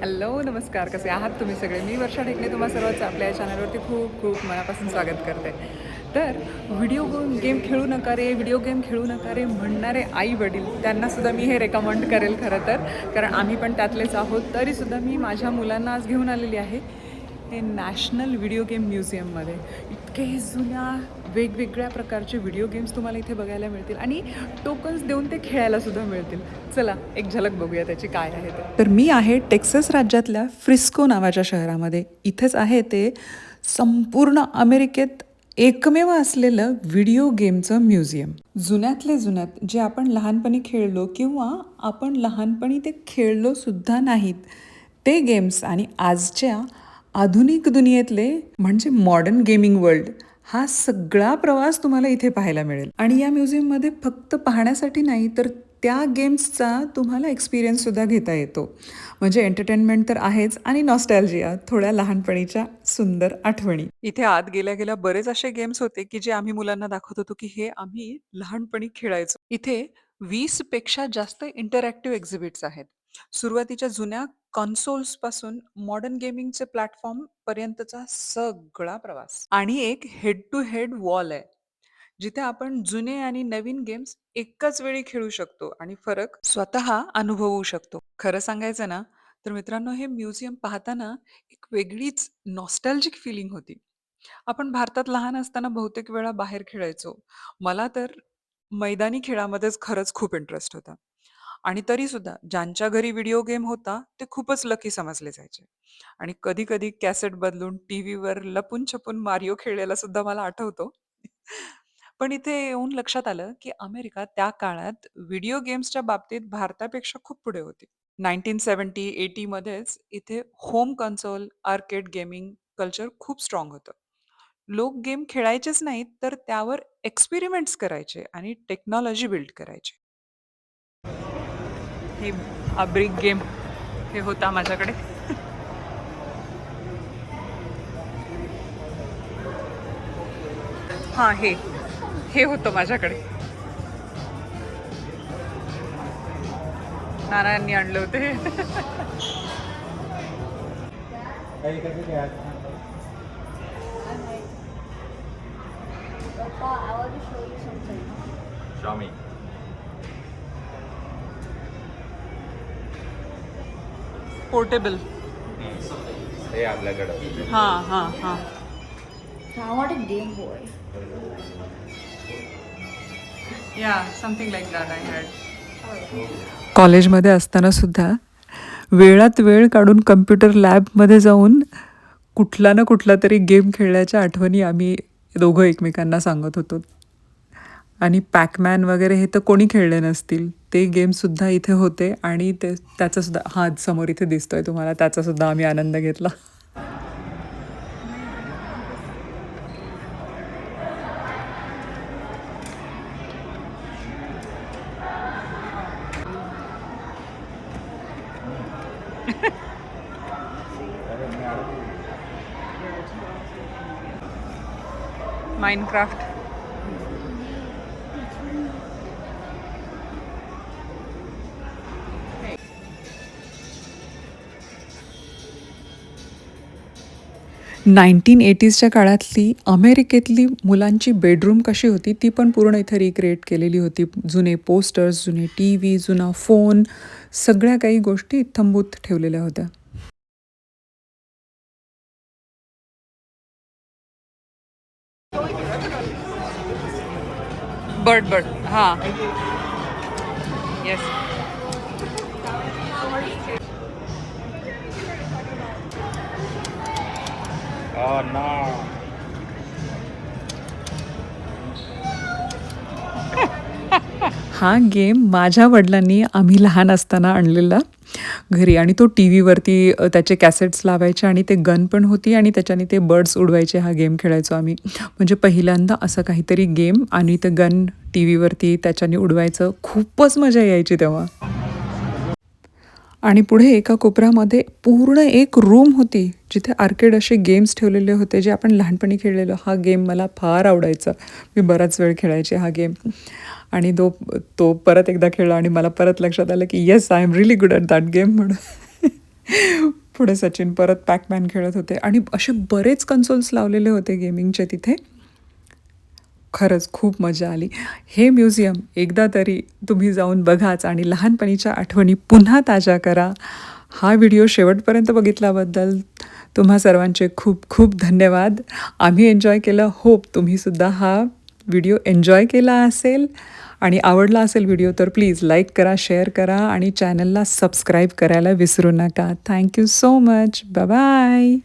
Hello, नमस्कार. कसे आहात तुम्ही सगळे? मी वर्षा ढेकणे तुम्हा सर्वांचं आपल्या या चॅनलवरती खूप खूप मनापासून स्वागत करते. तर व्हिडिओ गेम खेळू नका रे, व्हिडिओ गेम खेळू नका रे म्हणणारे आई-वडील त्यांनासुद्धा मी हे रेकमेंड करेल खरं तर. कारण आम्ही पण त्यातलेच आहोत. तरीसुद्धा मी माझ्या मुलांना आज घेऊन आलेली आहे हे नॅशनल व्हिडिओ गेम म्युझियममध्ये. इतके जुन्या वेगवेगळ्या प्रकारचे व्हिडिओ गेम्स तुम्हाला इथे बघायला मिळतील आणि टोकन्स देऊन ते खेळायलासुद्धा मिळतील. चला एक झलक बघूया त्याची काय आहे ते. तर मी आहे टेक्सास राज्यातल्या फ्रिस्को नावाच्या शहरामध्ये. इथेच आहे ते संपूर्ण अमेरिकेत एकमेव असलेलं व्हिडिओ गेमचं म्युझियम. जुन्यातले जुन्यात जे आपण लहानपणी खेळलो किंवा आपण लहानपणी ते खेळलो सुद्धा नाहीत ते गेम्स आणि आजच्या आधुनिक दुनियेतले म्हणजे मॉडर्न गेमिंग वर्ल्ड हा सगळा प्रवास तुम्हाला इथे पाहायला मिळेल. आणि या म्युझियममध्ये फक्त पाहण्यासाठी नाही तर त्या गेम्सचा तुम्हाला एक्सपिरियन्ससुद्धा घेता येतो. म्हणजे एंटरटेनमेंट तर आहेच आणि नॉस्टॅल्जिया, थोड्या लहानपणीच्या सुंदर आठवणी. इथे आत गेल्या गेल्या बरेच असे गेम्स होते की जे आम्ही मुलांना दाखवत होतो की हे आम्ही लहानपणी खेळायचो. इथे 20 पेक्षा जास्त इंटरॅक्टिव्ह एक्झिबिट्स आहेत. सुरुवातीच्या जुन्या कन्सोल्स पासून मॉडर्न गेमिंगचे प्लॅटफॉर्म पर्यंतचा सगळा प्रवास आणि एक हेड टू हेड वॉल आहे जिथे आपण जुने आणि नवीन गेम्स एकाच वेळी खेळू शकतो आणि फरक स्वतः अनुभवू शकतो. खरं सांगायचं ना तर मित्रांनो, हे म्युझियम पाहताना एक वेगळीच नॉस्टॅल्जिक फिलिंग होती. आपण भारतात लहान असताना बहुतेक वेळा बाहेर खेळायचो. मला तर मैदानी खेळामध्येच खरंच खूप इंटरेस्ट होता. आणि तरी सुद्धा ज्यांच्या घरी व्हिडिओ गेम होता ते खूपच लकी समजले जायचे. आणि कधी कधी कॅसेट बदलून टीव्हीवर लपून छपून मारिओ खेळलेला सुद्धा मला आठवतो. पण इथे येऊन लक्षात आलं की अमेरिका त्या काळात व्हिडिओ गेम्सच्या बाबतीत भारतापेक्षा खूप पुढे होती. 1970-80 मध्येच इथे home console arcade gaming culture खूप स्ट्रॉंग होतं. लोक गेम खेळायचेच नाहीत तर त्यावर एक्सपेरिमेंट्स करायचे आणि टेक्नॉलॉजी बिल्ड करायचे. हे ब्रिक गेम हे होता माझ्याकडे. हां, हे हे होतं माझ्याकडे. नानांनी आणलं होते हे. Papa, I want to show you something. Show me. Portable. हे आपल्याकडं. हां हां हां. I want a Game Boy. या something like that I had. कॉलेजमध्ये असताना सुद्धा वेळात वेळ काढून कम्प्युटर लॅबमध्ये जाऊन कुठला ना कुठला तरी गेम खेळण्याच्या आठवणी आम्ही दोघं एकमेकांना सांगत होतो. आणि पॅकमॅन वगैरे हे तर कोणी खेळले नसतील. ते गेमसुद्धा इथे होते आणि ते त्याचासुद्धा हा समोर इथे दिसतोय तुम्हाला, त्याचासुद्धा आम्ही आनंद घेतला. माइनक्राफ्ट. नाईन्टीन एटीजच्या काळातली अमेरिकेतली मुलांची बेडरूम कशी होती ती पण पूर्ण इथे रिक्रिएट केलेली होती. जुने पोस्टर्स, जुने टी व्ही, जुना फोन, सगळ्या काही गोष्टी इत्थंभूत ठेवलेल्या होत्या. बर्ड बर्ड हां. येस. Oh no. हा गेम माझ्या वडिलांनी आम्ही लहान असताना आणलेला घरी आणि तो टी व्हीवरती त्याचे कॅसेट्स लावायचे आणि ते गन पण होती आणि त्याच्याने ते बर्ड्स उडवायचे. हा गेम खेळायचो आम्ही. म्हणजे पहिल्यांदा असं काहीतरी गेम आणि ते गन टी व्हीवरती त्याच्याने उडवायचं. खूपच मजा यायची तेव्हा. आणि पुढे एका कोपऱ्यामध्ये पूर्ण एक रूम होती जिथे आर्केड असे गेम्स ठेवलेले होते जे आपण लहानपणी खेळलेलो. हा गेम मला फार आवडायचा. मी बराच वेळ खेळायचे हा गेम. आणि तो परत एकदा खेळला आणि मला परत लक्षात आलं की yes, I am really good at that game म्हणून. पुढे सचिन परत पॅकमॅन खेळत होते आणि असे बरेच कन्सोल्स लावलेले होते गेमिंगचे तिथे. खरंच खूप मजा आली. हे म्युझियम एकदा तरी तुम्ही जाऊन बघाच आणि लहानपणीच्या आठवणी पुन्हा ताज्या करा. हा व्हिडिओ शेवटपर्यंत बघितल्याबद्दल तुम्हा सर्वांचे खूप खूप धन्यवाद. आम्ही एन्जॉय केलं. होप तुम्हीसुद्धा हा व्हिडिओ एन्जॉय केला असेल आणि आवडला असेल व्हिडिओ तर प्लीज लाईक करा, शेअर करा आणि चॅनलला सबस्क्राईब करायला विसरू नका. Thank you so much. Bye bye.